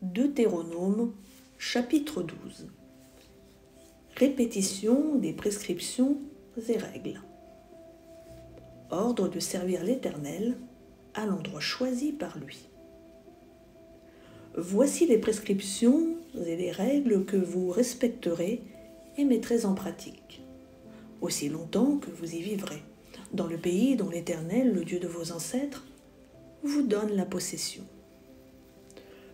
Deutéronome, chapitre 12. Répétition des prescriptions et règles. Ordre de servir l'Éternel à l'endroit choisi par lui. Voici les prescriptions et les règles que vous respecterez et mettrez en pratique, aussi longtemps que vous y vivrez, dans le pays dont l'Éternel, le Dieu de vos ancêtres, vous donne la possession.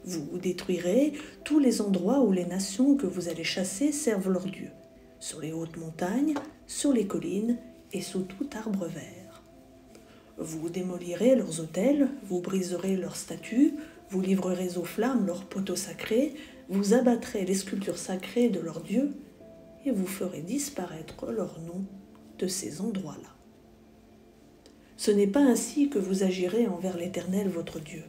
Vous détruirez tous les endroits où les nations que vous allez chasser servent leurs dieux, sur les hautes montagnes, sur les collines et sous tout arbre vert. Vous démolirez leurs autels, vous briserez leurs statues, vous livrerez aux flammes leurs poteaux sacrés, vous abattrez les sculptures sacrées de leurs dieux et vous ferez disparaître leurs noms de ces endroits-là. Ce n'est pas ainsi que vous agirez envers l'Éternel votre Dieu.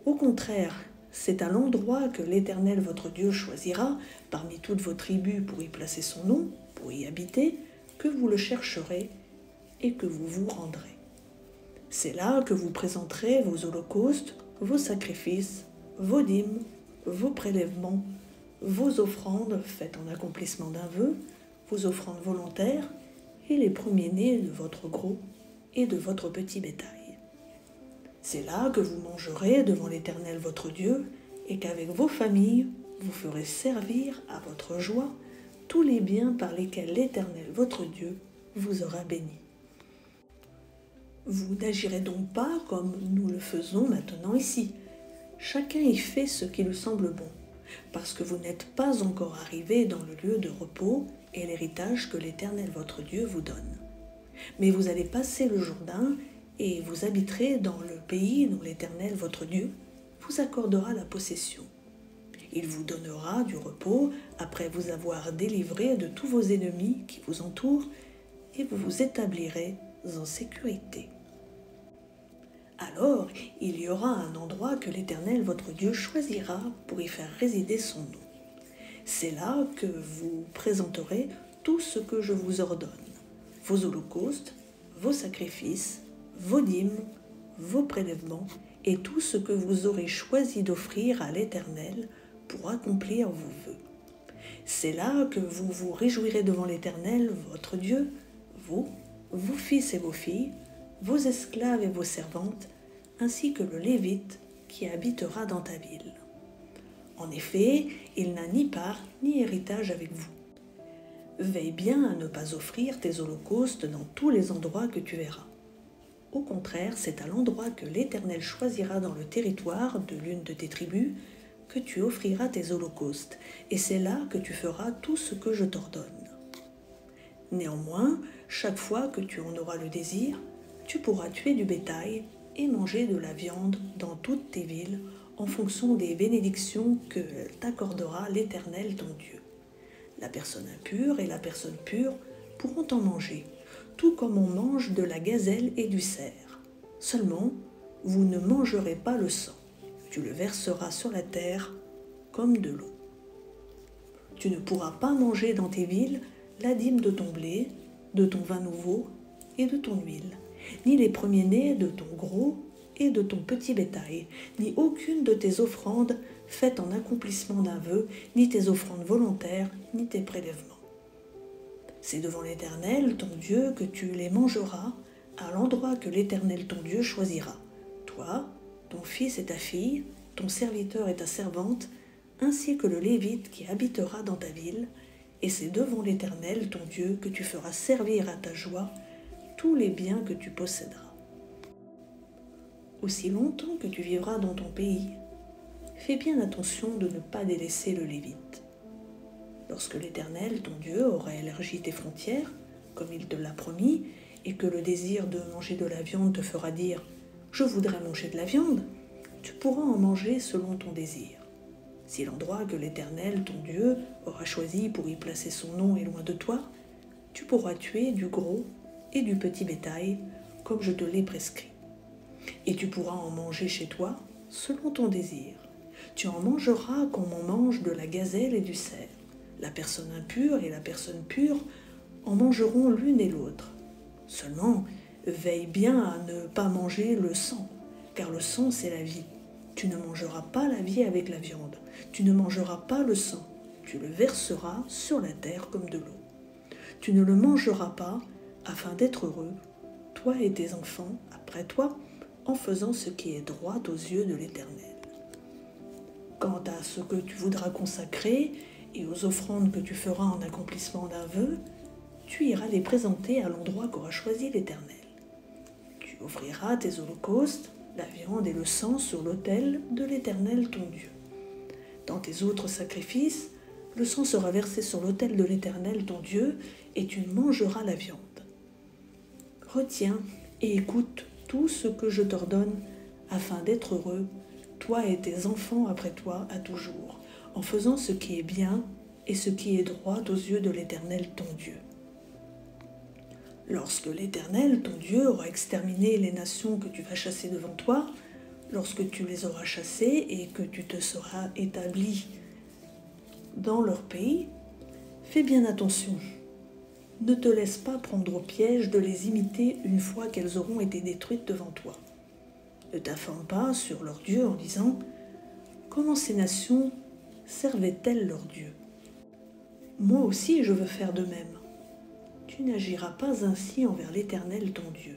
Au contraire, c'est à l'endroit que l'Éternel votre Dieu choisira parmi toutes vos tribus pour y placer son nom, pour y habiter, que vous le chercherez et que vous vous rendrez. C'est là que vous présenterez vos holocaustes, vos sacrifices, vos dîmes, vos prélèvements, vos offrandes faites en accomplissement d'un vœu, vos offrandes volontaires et les premiers-nés de votre gros et de votre petit bétail. C'est là que vous mangerez devant l'Éternel votre Dieu et qu'avec vos familles, vous ferez servir à votre joie tous les biens par lesquels l'Éternel votre Dieu vous aura béni. Vous n'agirez donc pas comme nous le faisons maintenant ici. Chacun y fait ce qui lui semble bon, parce que vous n'êtes pas encore arrivés dans le lieu de repos et l'héritage que l'Éternel votre Dieu vous donne. Mais vous allez passer le Jourdain et vous habiterez dans le pays dont l'Éternel votre Dieu vous accordera la possession. Il vous donnera du repos après vous avoir délivré de tous vos ennemis qui vous entourent et vous vous établirez en sécurité. Alors, il y aura un endroit que l'Éternel votre Dieu choisira pour y faire résider son nom. C'est là que vous présenterez tout ce que je vous ordonne, vos holocaustes, vos sacrifices, vos dîmes, vos prélèvements et tout ce que vous aurez choisi d'offrir à l'Éternel pour accomplir vos vœux. C'est là que vous vous réjouirez devant l'Éternel, votre Dieu, vous, vos fils et vos filles, vos esclaves et vos servantes, ainsi que le Lévite qui habitera dans ta ville. En effet, il n'a ni part ni héritage avec vous. Veille bien à ne pas offrir tes holocaustes dans tous les endroits que tu verras. Au contraire, c'est à l'endroit que l'Éternel choisira dans le territoire de l'une de tes tribus que tu offriras tes holocaustes, et c'est là que tu feras tout ce que je t'ordonne. Néanmoins, chaque fois que tu en auras le désir, tu pourras tuer du bétail et manger de la viande dans toutes tes villes en fonction des bénédictions que t'accordera l'Éternel ton Dieu. La personne impure et la personne pure pourront en manger, tout comme on mange de la gazelle et du cerf. Seulement, vous ne mangerez pas le sang. Tu le verseras sur la terre comme de l'eau. Tu ne pourras pas manger dans tes villes la dîme de ton blé, de ton vin nouveau et de ton huile, ni les premiers-nés de ton gros et de ton petit bétail, ni aucune de tes offrandes faites en accomplissement d'un vœu, ni tes offrandes volontaires, ni tes prélèvements. C'est devant l'Éternel, ton Dieu, que tu les mangeras, à l'endroit que l'Éternel, ton Dieu, choisira. Toi, ton fils et ta fille, ton serviteur et ta servante, ainsi que le Lévite qui habitera dans ta ville, et c'est devant l'Éternel, ton Dieu, que tu feras servir à ta joie tous les biens que tu posséderas. Aussi longtemps que tu vivras dans ton pays, fais bien attention de ne pas délaisser le Lévite. Lorsque l'Éternel, ton Dieu, aura élargi tes frontières, comme il te l'a promis, et que le désir de manger de la viande te fera dire « Je voudrais manger de la viande », tu pourras en manger selon ton désir. Si l'endroit que l'Éternel, ton Dieu, aura choisi pour y placer son nom est loin de toi, tu pourras tuer du gros et du petit bétail, comme je te l'ai prescrit. Et tu pourras en manger chez toi selon ton désir. Tu en mangeras comme on mange de la gazelle et du cerf. La personne impure et la personne pure en mangeront l'une et l'autre. Seulement, veille bien à ne pas manger le sang, car le sang c'est la vie. Tu ne mangeras pas la vie avec la viande. Tu ne mangeras pas le sang. Tu le verseras sur la terre comme de l'eau. Tu ne le mangeras pas afin d'être heureux, toi et tes enfants, après toi, en faisant ce qui est droit aux yeux de l'Éternel. Quant à ce que tu voudras consacrer et aux offrandes que tu feras en accomplissement d'un vœu, tu iras les présenter à l'endroit qu'aura choisi l'Éternel. Tu offriras tes holocaustes, la viande et le sang sur l'autel de l'Éternel ton Dieu. Dans tes autres sacrifices, le sang sera versé sur l'autel de l'Éternel ton Dieu, et tu mangeras la viande. Retiens et écoute tout ce que je t'ordonne, afin d'être heureux, toi et tes enfants après toi à toujours, en faisant ce qui est bien et ce qui est droit aux yeux de l'Éternel ton Dieu. Lorsque l'Éternel, ton Dieu, aura exterminé les nations que tu vas chasser devant toi, lorsque tu les auras chassées et que tu te seras établi dans leur pays, fais bien attention. Ne te laisse pas prendre au piège de les imiter une fois qu'elles auront été détruites devant toi. Ne t'informe pas sur leur Dieu en disant « Comment ces nations servaient-elles leur Dieu ?» Moi aussi je veux faire de même. Tu n'agiras pas ainsi envers l'Éternel ton Dieu.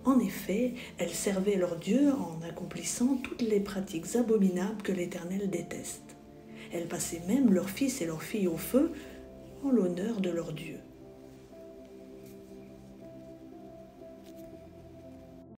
En effet, elles servaient leur Dieu en accomplissant toutes les pratiques abominables que l'Éternel déteste. Elles passaient même leurs fils et leurs filles au feu en l'honneur de leur Dieu.